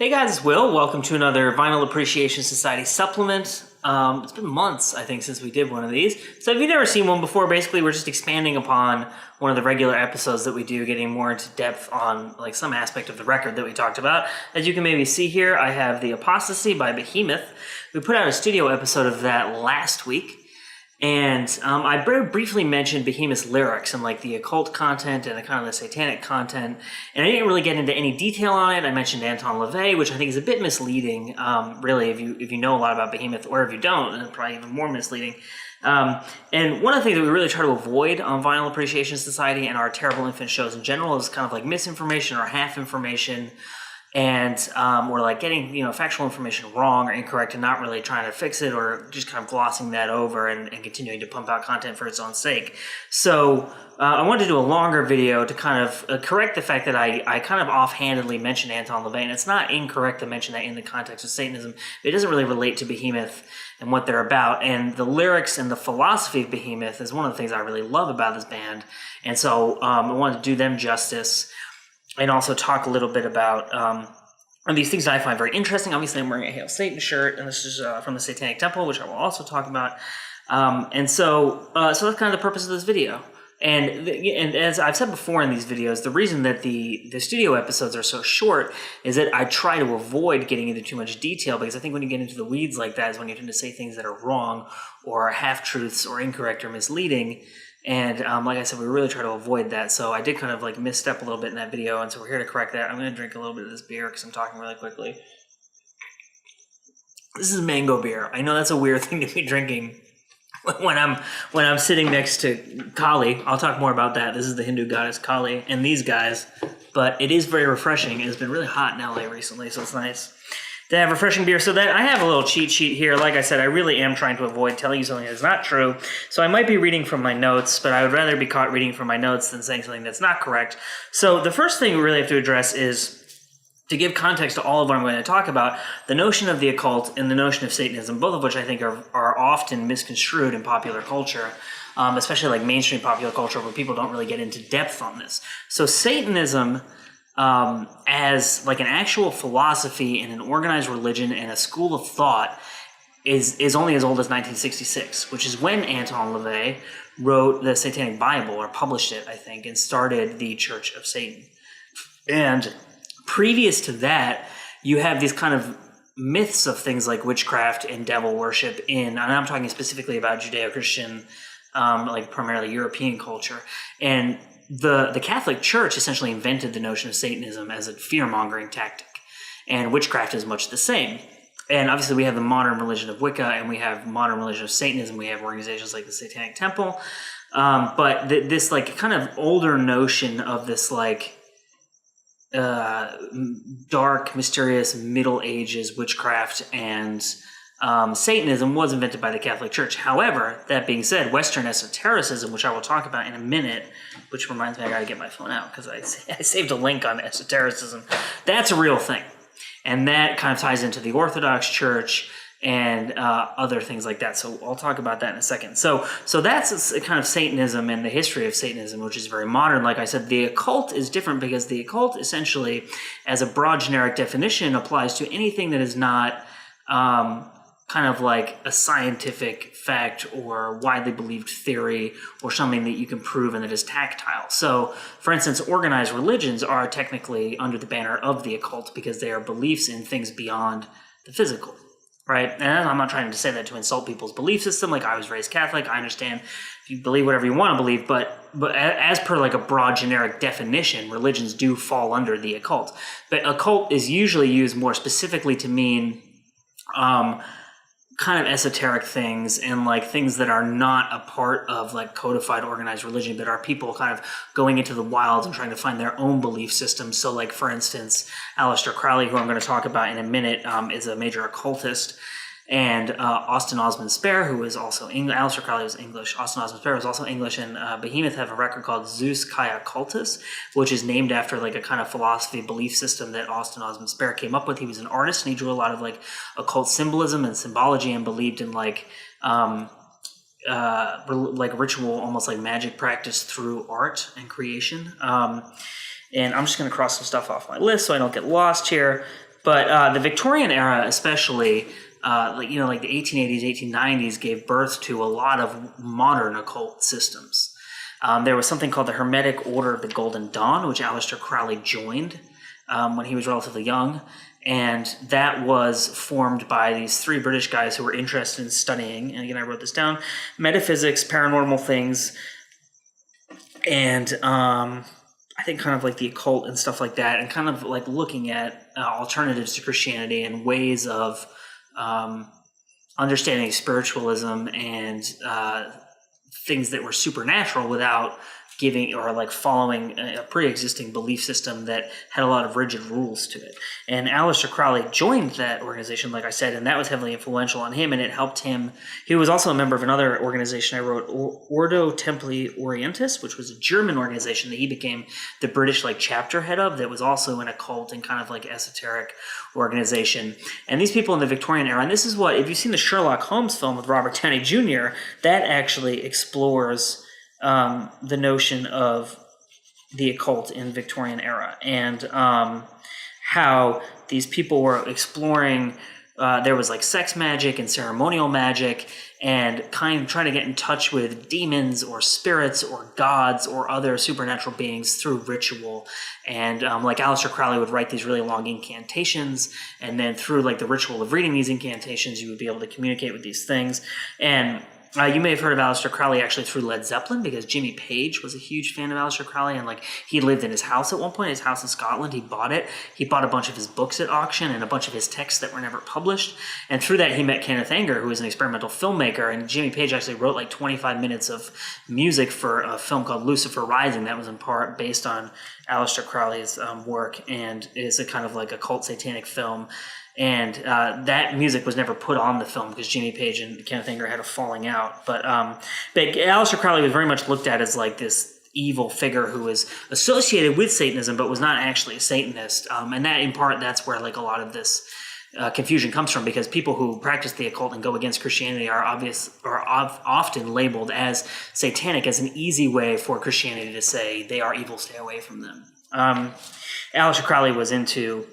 Hey guys, it's Will. Welcome to another Vinyl Appreciation Society supplement. It's been months, I think, since we did one of these. So if you've never seen one before, basically we're just expanding upon one of the regular episodes that we do, getting more into depth on like some aspect of the record that we talked about. As you can maybe see here, I have The Apostasy by Behemoth. We put out a studio episode of that last week. And I very briefly mentioned Behemoth's lyrics and like the occult content and the kind of the satanic content. And I didn't really get into any detail on it. I mentioned Anton LaVey, which I think is a bit misleading, really, if you know a lot about Behemoth, or if you don't, and probably even more misleading. And one of the things that we really try to avoid on Vinyl Appreciation Society and our Terrible Infant shows in general is kind of like misinformation or half information. And we're like getting, factual information wrong or incorrect and not really trying to fix it, or just kind of glossing that over and continuing to pump out content for its own sake. So I wanted to do a longer video to kind of correct the fact that I kind of offhandedly mentioned Anton LaVey. And it's not incorrect to mention that in the context of Satanism. It doesn't really relate to Behemoth and what they're about. And the lyrics and the philosophy of Behemoth is one of the things I really love about this band. And so I wanted to do them justice. And also talk a little bit about these things that I find very interesting. Obviously, I'm wearing a Hail Satan shirt, and this is from the Satanic Temple, which I will also talk about. So that's kind of the purpose of this video. And as I've said before in these videos, the reason that the studio episodes are so short is that I try to avoid getting into too much detail, because I think when you get into the weeds like that is when you tend to say things that are wrong or half-truths or incorrect or misleading. And like I said, we really try to avoid that. So I did kind of like misstep a little bit in that video, and so we're here to correct that. I'm going to drink a little bit of this beer because I'm talking really quickly. This is mango beer. I know that's a weird thing to be drinking when I'm sitting next to Kali. I'll talk more about that. This is the Hindu goddess Kali and these guys. But it is very refreshing. It's been really hot in LA recently, so it's nice to have refreshing beer. So that I have a little cheat sheet here. Like I said, I really am trying to avoid telling you something that's not true. So I might be reading from my notes, but I would rather be caught reading from my notes than saying something that's not correct. So the first thing we really have to address is to give context to all of what I'm going to talk about, the notion of the occult and the notion of Satanism, both of which I think are often misconstrued in popular culture, especially like mainstream popular culture, where people don't really get into depth on this. So Satanism, as like an actual philosophy and an organized religion and a school of thought, is only as old as 1966, which is when Anton LaVey wrote the Satanic Bible, or published it, I think, and started the Church of Satan. And previous to that, you have these kind of myths of things like witchcraft and devil worship and I'm talking specifically about Judeo-Christian, like primarily European culture. And the Catholic Church essentially invented the notion of Satanism as a fear-mongering tactic, and witchcraft is much the same. And obviously we have the modern religion of Wicca, and we have modern religion of Satanism. We have organizations like the Satanic Temple, but this like kind of older notion of this like dark, mysterious Middle Ages witchcraft and Satanism was invented by the Catholic Church. However, that being said, Western esotericism, which I will talk about in a minute, which reminds me I gotta get my phone out because I saved a link on esotericism. That's a real thing. And that kind of ties into the Orthodox Church and other things like that. So I'll talk about that in a second. So that's kind of Satanism and the history of Satanism, which is very modern. Like I said, the occult is different because the occult essentially, as a broad generic definition, applies to anything that is not kind of like a scientific fact or widely believed theory or something that you can prove and that is tactile. So, for instance, organized religions are technically under the banner of the occult because they are beliefs in things beyond the physical, right? And I'm not trying to say that to insult people's belief system. Like, I was raised Catholic. I understand if you believe whatever you want to believe, but as per like a broad generic definition, religions do fall under the occult. But occult is usually used more specifically to mean kind of esoteric things and like things that are not a part of like codified organized religion, but are people kind of going into the wilds and trying to find their own belief system. So like, for instance, Aleister Crowley, who I'm going to talk about in a minute, is a major occultist. And Austin Osman Spare, who is also English. Aleister Crowley was English. Austin Osman Spare was also English. And Behemoth have a record called Zeus Kai Occultus, which is named after like a kind of philosophy belief system that Austin Osman Spare came up with. He was an artist, and he drew a lot of like occult symbolism and symbology, and believed in like ritual, almost like magic practice through art and creation. And I'm just going to cross some stuff off my list so I don't get lost here. But the Victorian era, especially, like the 1880s, 1890s, gave birth to a lot of modern occult systems. There was something called the Hermetic Order of the Golden Dawn, which Aleister Crowley joined when he was relatively young. And that was formed by these three British guys who were interested in studying, and again, I wrote this down, metaphysics, paranormal things, and I think kind of like the occult and stuff like that, and kind of like looking at alternatives to Christianity and ways of understanding spiritualism and things that were supernatural without giving or like following a pre-existing belief system that had a lot of rigid rules to it. And Aleister Crowley joined that organization, like I said, and that was heavily influential on him, and it helped him. He was also a member of another organization I wrote, Ordo Templi Orientis, which was a German organization that he became the British chapter head of, that was also an occult and kind of like esoteric organization. And these people in the Victorian era, and this is what, if you've seen the Sherlock Holmes film with Robert Downey Jr., that actually explores the notion of the occult in Victorian era, and how these people were exploring. There was like sex magic and ceremonial magic, and kind of trying to get in touch with demons or spirits or gods or other supernatural beings through ritual. And like Aleister Crowley would write these really long incantations, and then through like the ritual of reading these incantations, you would be able to communicate with these things. And you may have heard of Aleister Crowley actually through Led Zeppelin, because Jimmy Page was a huge fan of Aleister Crowley, and like he lived in his house at one point, his house in Scotland. He bought it. He bought a bunch of his books at auction and a bunch of his texts that were never published. And through that, he met Kenneth Anger, who was an experimental filmmaker. And Jimmy Page actually wrote like 25 minutes of music for a film called Lucifer Rising that was in part based on Aleister Crowley's work, and is a kind of like a cult satanic film. And that music was never put on the film because Jimmy Page and Kenneth Anger had a falling out. But Aleister Crowley was very much looked at as like this evil figure who was associated with Satanism but was not actually a Satanist. And that, in part, that's where like a lot of this confusion comes from, because people who practice the occult and go against Christianity are often labeled as satanic, as an easy way for Christianity to say they are evil, stay away from them. Aleister Crowley was into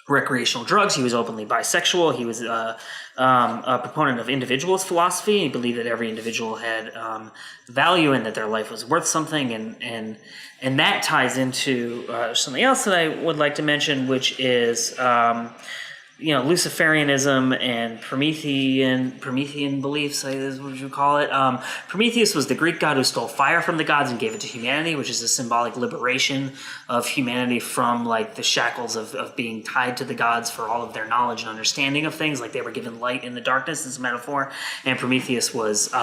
recreational drugs. He was openly bisexual. He was a proponent of individualist philosophy. He believed that every individual had value and that their life was worth something. And that ties into something else that I would like to mention, which is Luciferianism and Promethean beliefs, is what you call it. Prometheus was the Greek god who stole fire from the gods and gave it to humanity, which is a symbolic liberation of humanity from like the shackles of being tied to the gods for all of their knowledge and understanding of things. Like they were given light in the darkness as a metaphor. And Prometheus was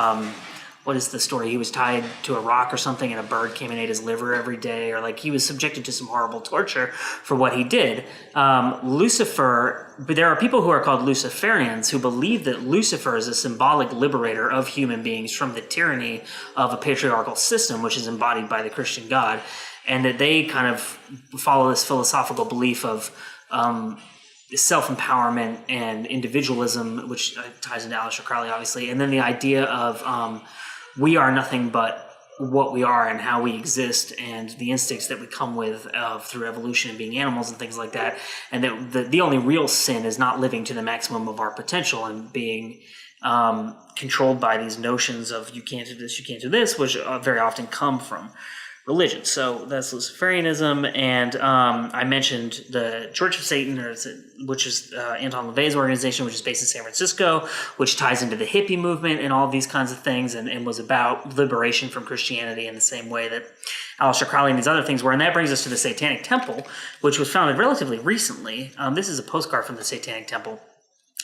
what is the story? He was tied to a rock or something, and a bird came and ate his liver every day, or like he was subjected to some horrible torture for what he did. Lucifer, but there are people who are called Luciferians who believe that Lucifer is a symbolic liberator of human beings from the tyranny of a patriarchal system, which is embodied by the Christian God, and that they kind of follow this philosophical belief of self-empowerment and individualism, which ties into Aleister Crowley, obviously, and then the idea of we are nothing but what we are and how we exist, and the instincts that we come with through evolution and being animals and things like that, and that the only real sin is not living to the maximum of our potential and being controlled by these notions of you can't do this, you can't do this, which very often come from religion. So that's Luciferianism. And I mentioned the Church of Satan, which is Anton LaVey's organization, which is based in San Francisco, which ties into the hippie movement and all these kinds of things, and was about liberation from Christianity in the same way that Aleister Crowley and these other things were. And that brings us to the Satanic Temple, which was founded relatively recently. This is a postcard from the Satanic Temple.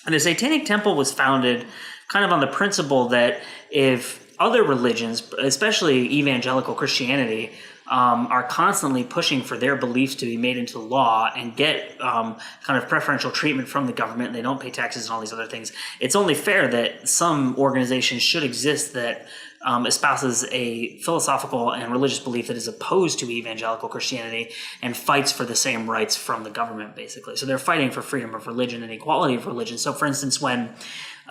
And the Satanic Temple was founded kind of on the principle that if other religions, especially evangelical Christianity, are constantly pushing for their beliefs to be made into law and get kind of preferential treatment from the government, and they don't pay taxes and all these other things, it's only fair that some organization should exist that espouses a philosophical and religious belief that is opposed to evangelical Christianity and fights for the same rights from the government, basically. So they're fighting for freedom of religion and equality of religion. So, for instance, when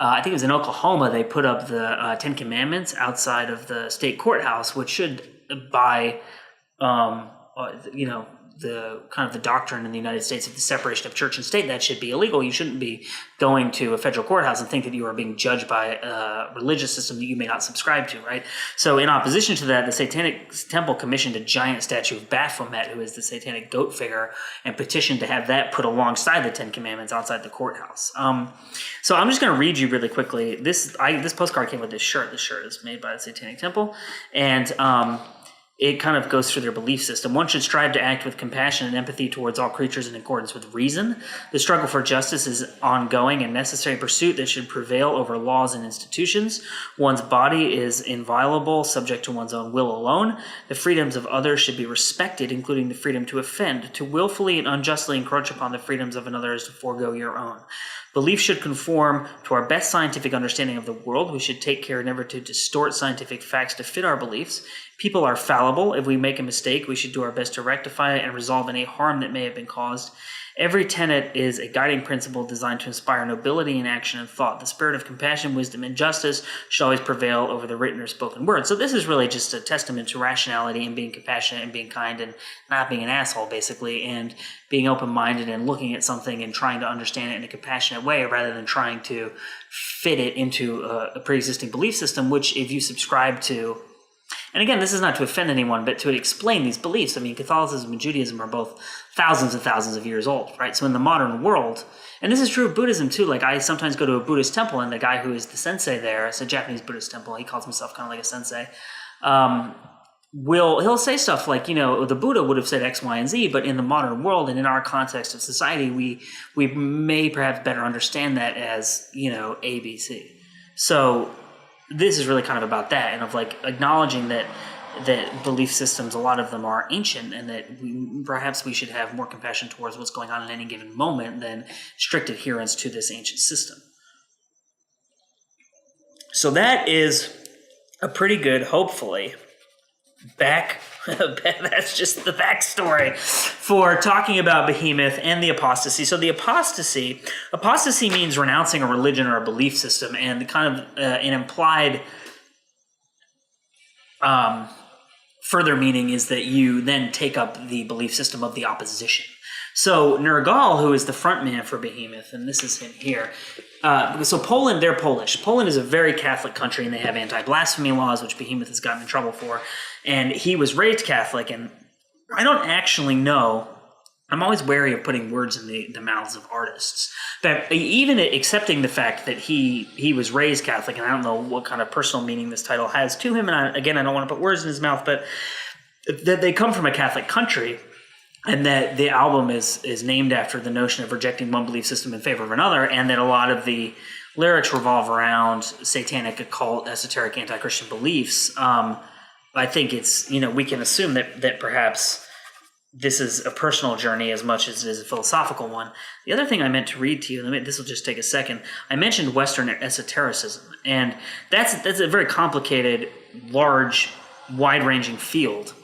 I think it was in Oklahoma, they put up the Ten Commandments outside of the state courthouse, which should, by the kind of the doctrine in the United States of the separation of church and state. That should be illegal. You shouldn't be going to a federal courthouse and think that you are being judged by a religious system that you may not subscribe to, right? So in opposition to that, the Satanic Temple commissioned a giant statue of Baphomet, who is the satanic goat figure, and petitioned to have that put alongside the Ten Commandments outside the courthouse. So I'm just going to read you really quickly. This postcard came with this shirt. This shirt is made by the Satanic Temple, and it kind of goes through their belief system. One should strive to act with compassion and empathy towards all creatures in accordance with reason. The struggle for justice is ongoing and necessary pursuit that should prevail over laws and institutions. One's body is inviolable, subject to one's own will alone. The freedoms of others should be respected, including the freedom to offend. To willfully and unjustly encroach upon the freedoms of another is to forego your own. Belief should conform to our best scientific understanding of the world. We should take care never to distort scientific facts to fit our beliefs. People are fallible. If we make a mistake, we should do our best to rectify it and resolve any harm that may have been caused. Every tenet is a guiding principle designed to inspire nobility in action and thought. The spirit of compassion, wisdom, and justice should always prevail over the written or spoken word. So this is really just a testament to rationality and being compassionate and being kind and not being an asshole, basically, and being open-minded and looking at something and trying to understand it in a compassionate way rather than trying to fit it into a pre-existing belief system, which if you subscribe to. And again, this is not to offend anyone, but to explain these beliefs. I mean, Catholicism and Judaism are both thousands and thousands of years old, right? So in the modern world, and this is true of Buddhism too, like I sometimes go to a Buddhist temple and the guy who is the sensei there, it's a Japanese Buddhist temple, he calls himself kind of like a sensei, he'll say stuff like, the Buddha would have said X, Y, and Z, but in the modern world and in our context of society, we may perhaps better understand that as, A, B, C. So this is really kind of about that, and of like acknowledging that belief systems, a lot of them are ancient, and that perhaps we should have more compassion towards what's going on in any given moment than strict adherence to this ancient system. So that is a pretty good, hopefully, that's just the backstory for talking about Behemoth and the apostasy. So the apostasy means renouncing a religion or a belief system, and kind of an implied further meaning is that you then take up the belief system of the opposition. So Nergal, who is the front man for Behemoth, and this is him here. So Poland, they're Polish. Poland is a very Catholic country, and they have anti-blasphemy laws, which Behemoth has gotten in trouble for. And he was raised Catholic, and I don't actually know. I'm always wary of putting words in the mouths of artists. But even accepting the fact that he was raised Catholic, and I don't know what kind of personal meaning this title has to him, and I don't want to put words in his mouth, but that they come from a Catholic country, and that the album is named after the notion of rejecting one belief system in favor of another, and that a lot of the lyrics revolve around satanic, occult, esoteric, anti-Christian beliefs. I think it's, we can assume that perhaps this is a personal journey as much as it is a philosophical one. The other thing I meant to read to you, this will just take a second. I mentioned Western esotericism, and that's a very complicated, large, wide-ranging field.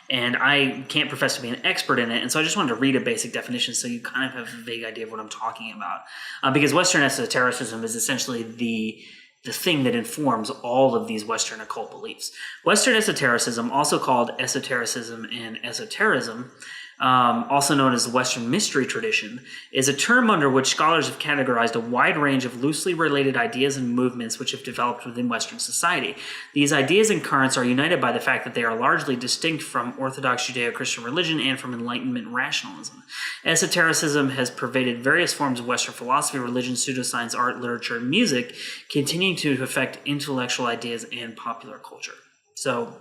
And I can't profess to be an expert in it, and so I just wanted to read a basic definition so you kind of have a vague idea of what I'm talking about. Because Western esotericism is essentially the thing that informs all of these Western occult beliefs. Western esotericism, also called esotericism and esoterism, also known as the Western mystery tradition, is a term under which scholars have categorized a wide range of loosely related ideas and movements which have developed within Western society. These ideas and currents are united by the fact that they are largely distinct from Orthodox Judeo-Christian religion and from Enlightenment rationalism. Esotericism has pervaded various forms of Western philosophy, religion, pseudoscience, art, literature, and music, continuing to affect intellectual ideas and popular culture. So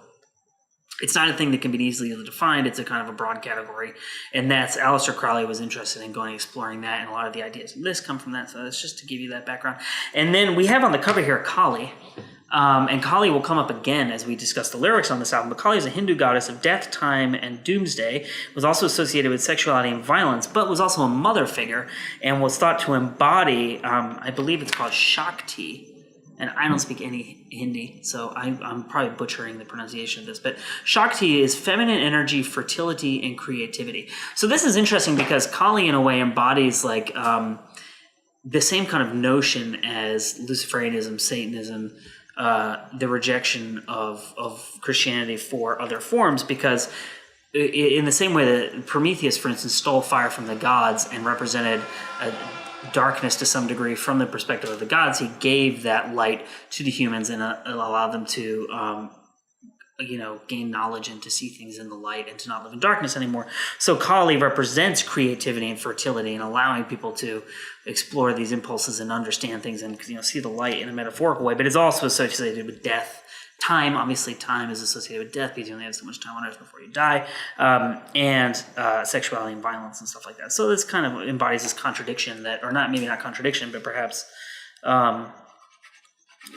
it's not a thing that can be easily defined. It's a kind of a broad category. And that's Aleister Crowley was interested in going exploring that, and a lot of the ideas of this come from that. So that's just to give you that background. And then we have on the cover here Kali. And Kali will come up again as we discuss the lyrics on this album. But Kali is a Hindu goddess of death, time, and doomsday, was also associated with sexuality and violence, but was also a mother figure and was thought to embody, I believe it's called Shakti. And I don't speak any Hindi, so I'm probably butchering the pronunciation of this. But Shakti is feminine energy, fertility, and creativity. So this is interesting because Kali, in a way, embodies like the same kind of notion as Luciferianism, Satanism, the rejection of Christianity for other forms, because in the same way that Prometheus, for instance, stole fire from the gods and represented a darkness to some degree from the perspective of the gods, he gave that light to the humans and allowed them to gain knowledge and to see things in the light and to not live in darkness anymore. So Kali represents creativity and fertility and allowing people to explore these impulses and understand things and see the light in a metaphorical way. But it's also associated with death. Time, obviously, time is associated with death because you only have so much time on earth before you die, and sexuality and violence and stuff like that. So this kind of embodies this contradiction maybe not contradiction, but perhaps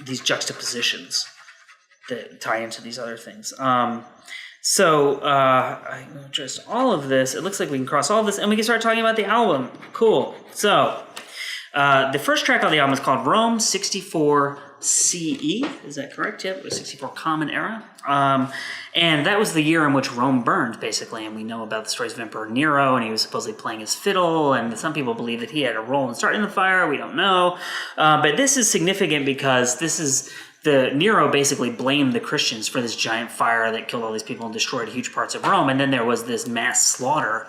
these juxtapositions that tie into these other things. So just all of this, it looks like we can cross all of this and we can start talking about the album. Cool. So the first track on the album is called Rome 64 CE. Is that correct? Yep, it was 64 Common Era. And that was the year in which Rome burned, basically. And we know about the stories of Emperor Nero, and he was supposedly playing his fiddle. And some people believe that he had a role in starting the fire. We don't know. But this is significant because Nero basically blamed the Christians for this giant fire that killed all these people and destroyed huge parts of Rome. And then there was this mass slaughter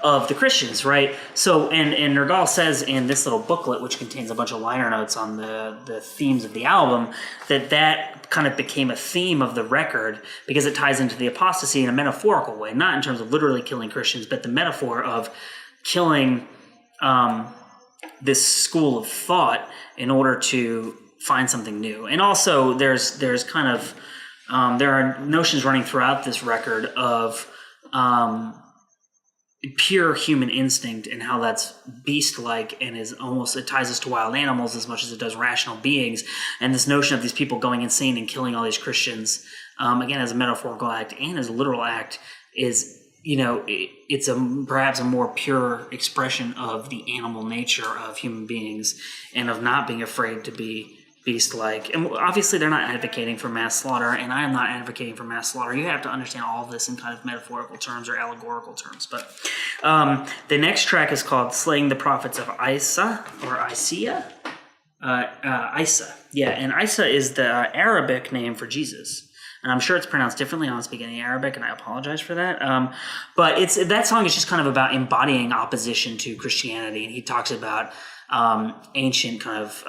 of the Christians, right? So, and Nergal says in this little booklet, which contains a bunch of liner notes on the themes of the album, that kind of became a theme of the record because it ties into the apostasy in a metaphorical way, not in terms of literally killing Christians, but the metaphor of killing this school of thought in order to find something new. And also there's kind of there are notions running throughout this record of pure human instinct and how that's beast-like and it ties us to wild animals as much as it does rational beings. And this notion of these people going insane and killing all these Christians, again, as a metaphorical act and as a literal act, is it's perhaps a more pure expression of the animal nature of human beings and of not being afraid to be beast-like. And obviously they're not advocating for mass slaughter, and I am not advocating for mass slaughter. You have to understand all of this in kind of metaphorical terms or allegorical terms. But the next track is called Slaying the Prophets of Isa, or Isaiah. Isa. Yeah, and Isa is the Arabic name for Jesus. And I'm sure it's pronounced differently. I don't speak any Arabic, and I apologize for that. But that song is just kind of about embodying opposition to Christianity. And he talks about ancient kind of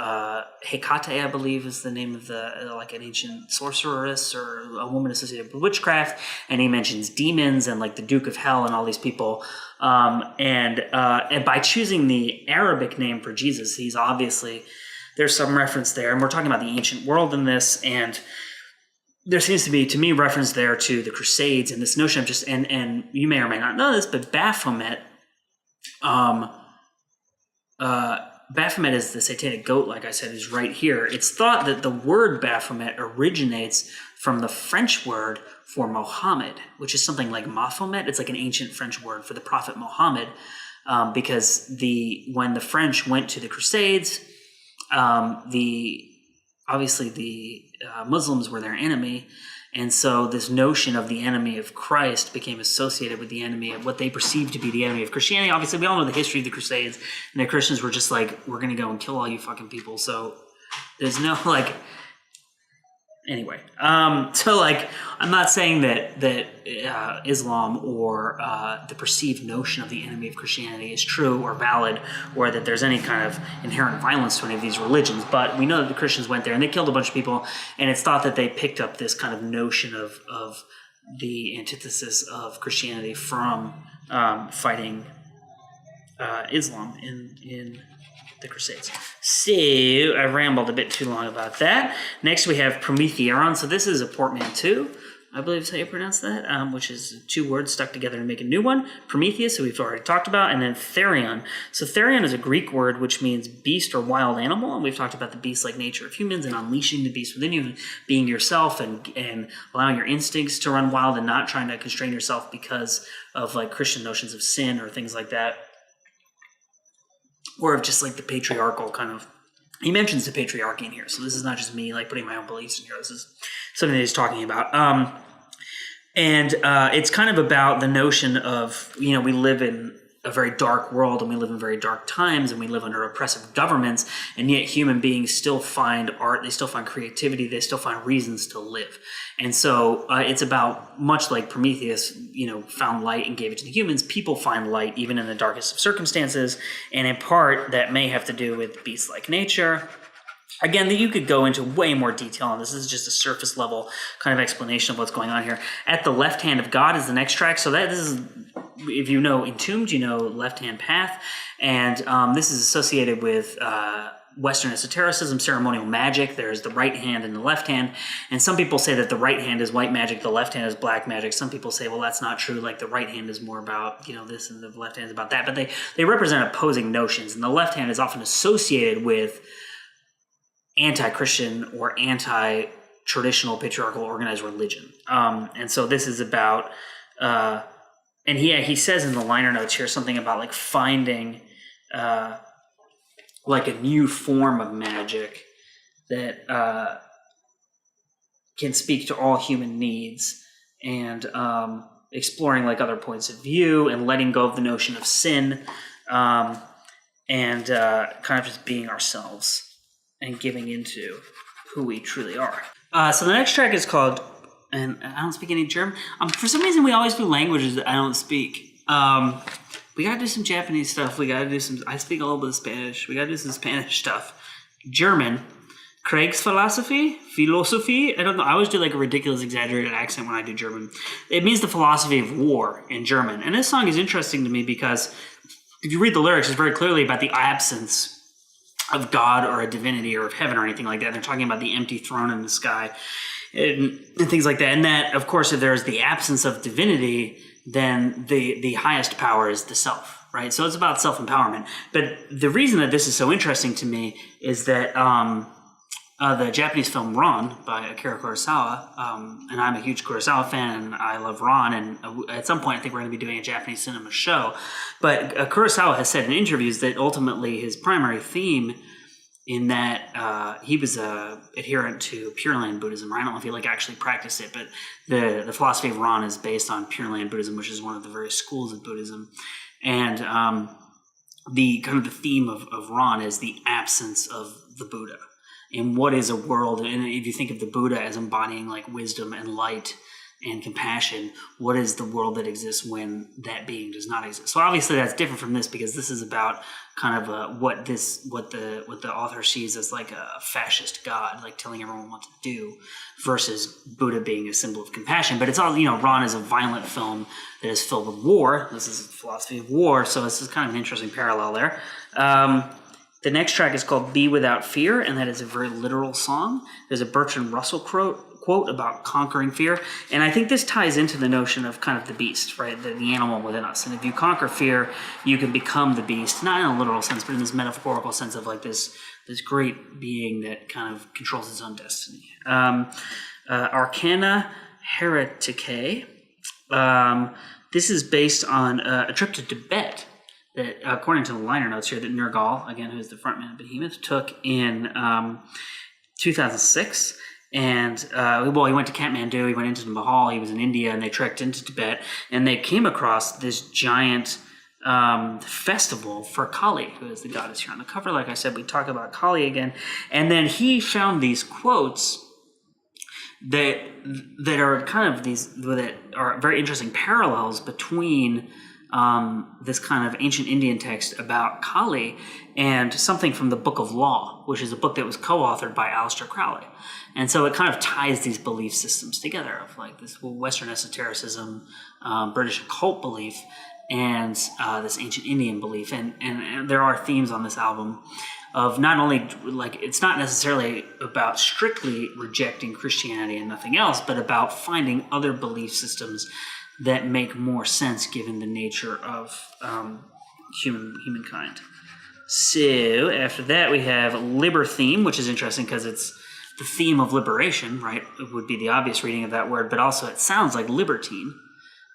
Hecate, I believe, is the name of an ancient sorceress or a woman associated with witchcraft. And he mentions demons and like the Duke of Hell and all these people. And by choosing the Arabic name for Jesus, he's obviously, there's some reference there. And we're talking about the ancient world in this, and there seems to be, to me, reference there to the Crusades and this notion of just, and you may or may not know this, but Baphomet, Baphomet is the satanic goat, like I said, is right here. It's thought that the word Baphomet originates from the French word for Mohammed, which is something like Maphomet. It's like an ancient French word for the prophet Mohammed, because when the French went to the Crusades, obviously the Muslims were their enemy. And so this notion of the enemy of Christ became associated with the enemy of what they perceived to be the enemy of Christianity. Obviously, we all know the history of the Crusades, and the Christians were just like, we're going to go and kill all you fucking people. So there's no, anyway. So, I'm not saying that Islam or the perceived notion of the enemy of Christianity is true or valid, or that there's any kind of inherent violence to any of these religions. But we know that the Christians went there and they killed a bunch of people, and it's thought that they picked up this kind of notion of the antithesis of Christianity from fighting Islam in the Crusades. So I rambled a bit too long about that. Next we have Prometheon. So this is a portmanteau, I believe is how you pronounce that, which is two words stuck together to make a new one. Prometheus, who we've already talked about, and then Therion. So Therion is a Greek word which means beast or wild animal, and we've talked about the beast-like nature of humans and unleashing the beast within you, being yourself and allowing your instincts to run wild and not trying to constrain yourself because of Christian notions of sin or things like that. Or of just the patriarchal kind of, he mentions the patriarchy in here, so this is not just me putting my own beliefs in here. This is something that he's talking about. And it's kind of about the notion of, we live in a very dark world, and we live in very dark times, and we live under oppressive governments, and yet human beings still find art, they still find creativity, they still find reasons to live. And so it's about, much like Prometheus, found light and gave it to the humans, people find light even in the darkest of circumstances, and in part that may have to do with beast-like nature. Again, you could go into way more detail on this. This is just a surface level kind of explanation of what's going on here. At the Left Hand of God is the next track. So this is, if you know Entombed, you know Left Hand Path. And this is associated with Western esotericism, ceremonial magic. There's the right hand and the left hand. And some people say that the right hand is white magic, the left hand is black magic. Some people say, well, that's not true. Like the right hand is more about, this, and the left hand is about that. But they represent opposing notions. And the left hand is often associated with anti-Christian or anti-traditional patriarchal organized religion. And so this is about, and he says in the liner notes here something about like finding like a new form of magic that can speak to all human needs, and exploring like other points of view and letting go of the notion of sin, and kind of just being ourselves and giving into who we truly are. So the next track is called, and I don't speak any German. For some reason, we always do languages that I don't speak. We gotta do some Japanese stuff. We gotta do I speak a little bit of Spanish. We gotta do some Spanish stuff. German, Craig's philosophy. I don't know. I always do like a ridiculous, exaggerated accent when I do German. It means the philosophy of war in German. And this song is interesting to me because if you read the lyrics, it's very clearly about the absence of God or a divinity or of heaven or anything like that. They're talking about the empty throne in the sky and things like that. And that, of course, if there's the absence of divinity, then the highest power is the self, right? So it's about self-empowerment. But the reason that this is so interesting to me is that the Japanese film Ran by Akira Kurosawa, and I'm a huge Kurosawa fan, and I love Ran, and at some point I think we're going to be doing a Japanese cinema show. But Kurosawa has said in interviews that ultimately his primary theme in that he was a adherent to Pure Land Buddhism. I don't know if he actually practiced it, but the philosophy of Ran is based on Pure Land Buddhism, which is one of the various schools of Buddhism. And the kind of the theme of Ran is the absence of the Buddha. And what is a world, and if you think of the Buddha as embodying like wisdom and light and compassion, what is the world that exists when that being does not exist? So obviously that's different from this, because this is about kind of what the author sees as like a fascist god, like telling everyone what to do, versus Buddha being a symbol of compassion. But it's all, Ran is a violent film that is filled with war. This is a philosophy of war, so this is kind of an interesting parallel there. The next track is called Be Without Fear, and that is a very literal song. There's a Bertrand Russell quote about conquering fear, and I think this ties into the notion of kind of the beast, right? The animal within us. And if you conquer fear, you can become the beast, not in a literal sense, but in this metaphorical sense of like this great being that kind of controls its own destiny. Arcana Hereticae. This is based on a trip to Tibet that, according to the liner notes here, that Nergal, again, who's the frontman of Behemoth, took in 2006. And, he went to Kathmandu, he went into Nepal, he was in India, and they trekked into Tibet, and they came across this giant festival for Kali, who is the goddess here on the cover. Like I said, we talk about Kali again. And then he found these quotes that are kind of that are very interesting parallels between this kind of ancient Indian text about Kali and something from the Book of Law, which is a book that was co-authored by Aleister Crowley. And so it kind of ties these belief systems together of like this Western esotericism, British occult belief, and this ancient Indian belief. And there are themes on this album of not only, like, it's not necessarily about strictly rejecting Christianity and nothing else, but about finding other belief systems that make more sense given the nature of humankind. So after that we have Libertheme, which is interesting because it's the theme of liberation, right? It would be the obvious reading of that word, but also it sounds like libertine.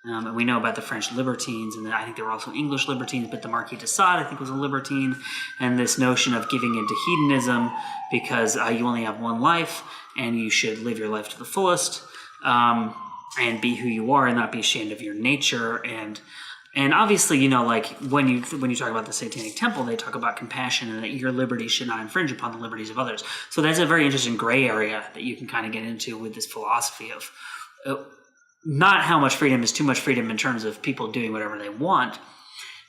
And we know about the French libertines, and I think there were also English libertines, but the Marquis de Sade, I think, was a libertine. And this notion of giving into hedonism because you only have one life and you should live your life to the fullest. And be who you are and not be ashamed of your nature, and And obviously, you know, like when you talk about the Satanic Temple, they talk about compassion and that your liberty should not infringe upon the liberties of others. So that's a very interesting gray area that you can kind of get into with this philosophy of not how much freedom is too much freedom in terms of people doing whatever they want,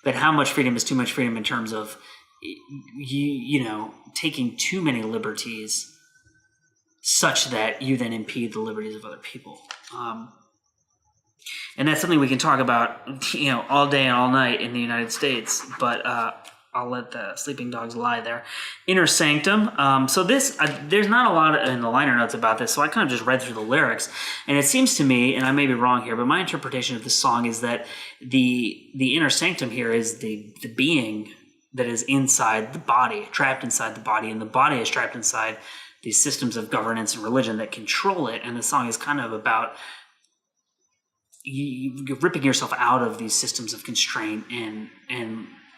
but how much freedom is too much freedom in terms of you know, taking too many liberties such that you then impede the liberties of other people. And that's something we can talk about, you know, all day and all night in the United States. But I'll let the sleeping dogs lie there. Inner Sanctum. So this, there's not a lot in the liner notes about this, so I kind of just read through the lyrics. And it seems to me, and I may be wrong here, but my interpretation of this song is that the inner sanctum here is the being that is inside the body, trapped inside the body, and the body is trapped inside these systems of governance and religion that control it. And the song is kind of about you're ripping yourself out of these systems of constraint and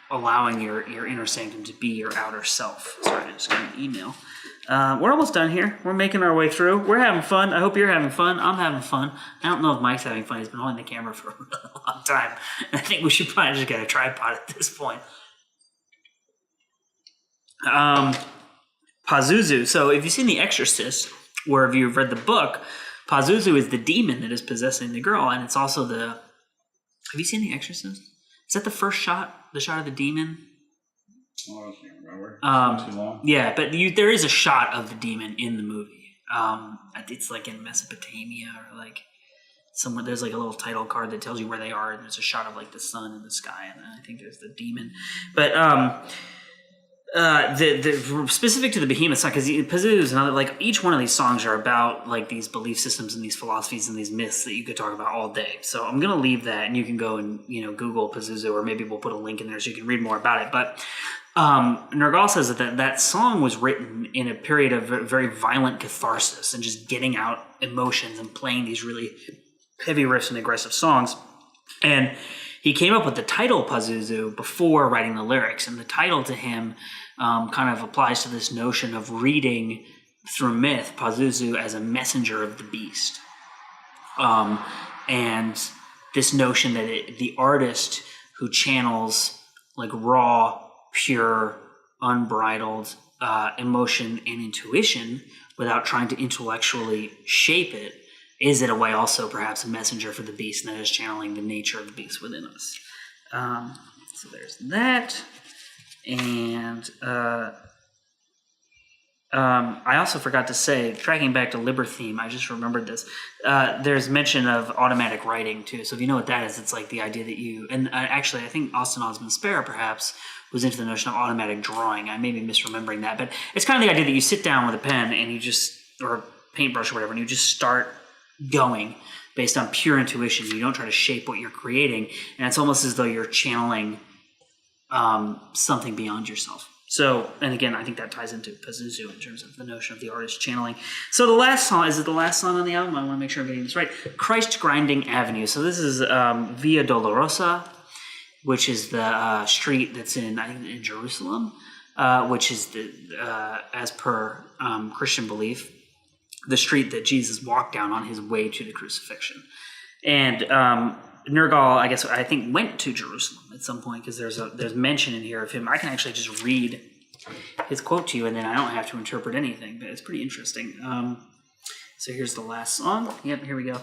allowing your inner sanctum to be your outer self. Sorry, I just got an email. We're almost done here. We're making our way through. We're having fun. I hope you're having fun. I'm having fun. I don't know if Mike's having fun. He's been holding the camera for a long time. I think we should probably just get a tripod at this point. Pazuzu. So if you've seen The Exorcist, or if you've read the book, Pazuzu is the demon that is possessing the girl, and it's also the... Have you seen The Exorcist? Is that the first shot? The shot of the demon? Oh, I can't remember. It's not too long. Yeah, but there is a shot of the demon in the movie. It's like in Mesopotamia or like somewhere. There's like a little title card that tells you where they are, and there's a shot of like the sun in the sky, and I think there's the demon. But the specific to the Behemoth song, because Pazuzu is another, like each one of these songs are about like these belief systems and these philosophies and these myths that you could talk about all day. So I'm gonna leave that, and you can go and Google Pazuzu, or maybe we'll put a link in there so you can read more about it. But Nergal says that song was written in a period of very violent catharsis and just getting out emotions and playing these really heavy riffs and aggressive songs. And he came up with the title Pazuzu before writing the lyrics, and the title to him kind of applies to this notion of reading through myth Pazuzu as a messenger of the beast, and this notion that the artist who channels like raw, pure, unbridled emotion and intuition without trying to intellectually shape it is in a way also perhaps a messenger for the beast, and that is channeling the nature of the beast within us. So there's that. And I also forgot to say, tracking back to Libertheme, I just remembered this. There's mention of automatic writing too. So if you know what that is, it's like the idea that you, and actually I think Austin Osman Spare perhaps was into the notion of automatic drawing. I may be misremembering that, but it's kind of the idea that you sit down with a pen and you just, or a paintbrush or whatever, and you just start going based on pure intuition. You don't try to shape what you're creating, and it's almost as though you're channeling something beyond yourself. So, and again, I think that ties into Pazuzu in terms of the notion of the artist channeling. So the last song, is it the last song on the album? I want to make sure I'm getting this right. Christ Grinding Avenue. So this is Via Dolorosa, which is the street that's in, I think, in Jerusalem, which is, as per Christian belief, the street that Jesus walked down on his way to the crucifixion. And Nergal, I think, went to Jerusalem at some point, because there's mention in here of him. I can actually just read his quote to you, and then I don't have to interpret anything, but it's pretty interesting. So here's the last song. Yep, here we go.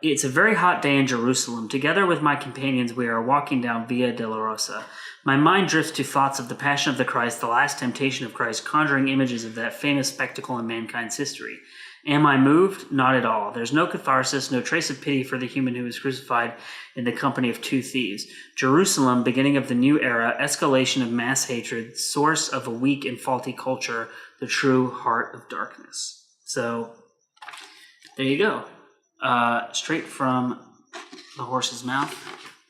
It's a very hot day in Jerusalem. Together with my companions, we are walking down Via Dolorosa. My mind drifts to thoughts of the Passion of the Christ, the last temptation of Christ, conjuring images of that famous spectacle in mankind's history. Am I moved? Not at all. There's no catharsis, no trace of pity for the human who is crucified in the company of two thieves. Jerusalem, beginning of the new era, escalation of mass hatred, source of a weak and faulty culture, the true heart of darkness. So, there you go. Straight from the horse's mouth.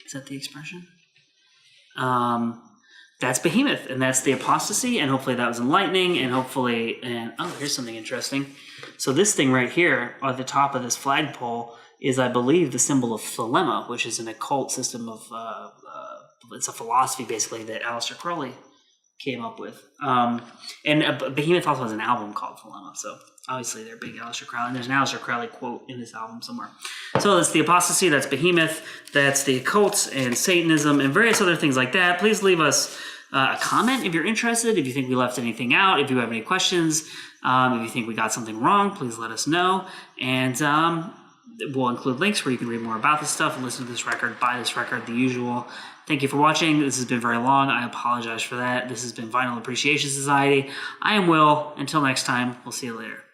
Is that the expression? That's Behemoth, and that's the Apostasy, and hopefully that was enlightening, and hopefully, here's something interesting. So this thing right here at the top of this flagpole is, I believe, the symbol of Thelema, which is an occult system of, it's a philosophy basically that Aleister Crowley came up with. And Behemoth also has an album called Dilemma, so obviously they're big Aleister Crowley, and there's an Aleister Crowley quote in this album somewhere. So that's The Apostasy, that's Behemoth, that's The Occult and Satanism, and various other things like that. Please leave us a comment if you're interested, if you think we left anything out, if you have any questions, if you think we got something wrong, please let us know. And we'll include links where you can read more about this stuff and listen to this record, buy this record, the usual. Thank you for watching. This has been very long. I apologize for that. This has been Vinyl Appreciation Society. I am Will. Until next time, we'll see you later.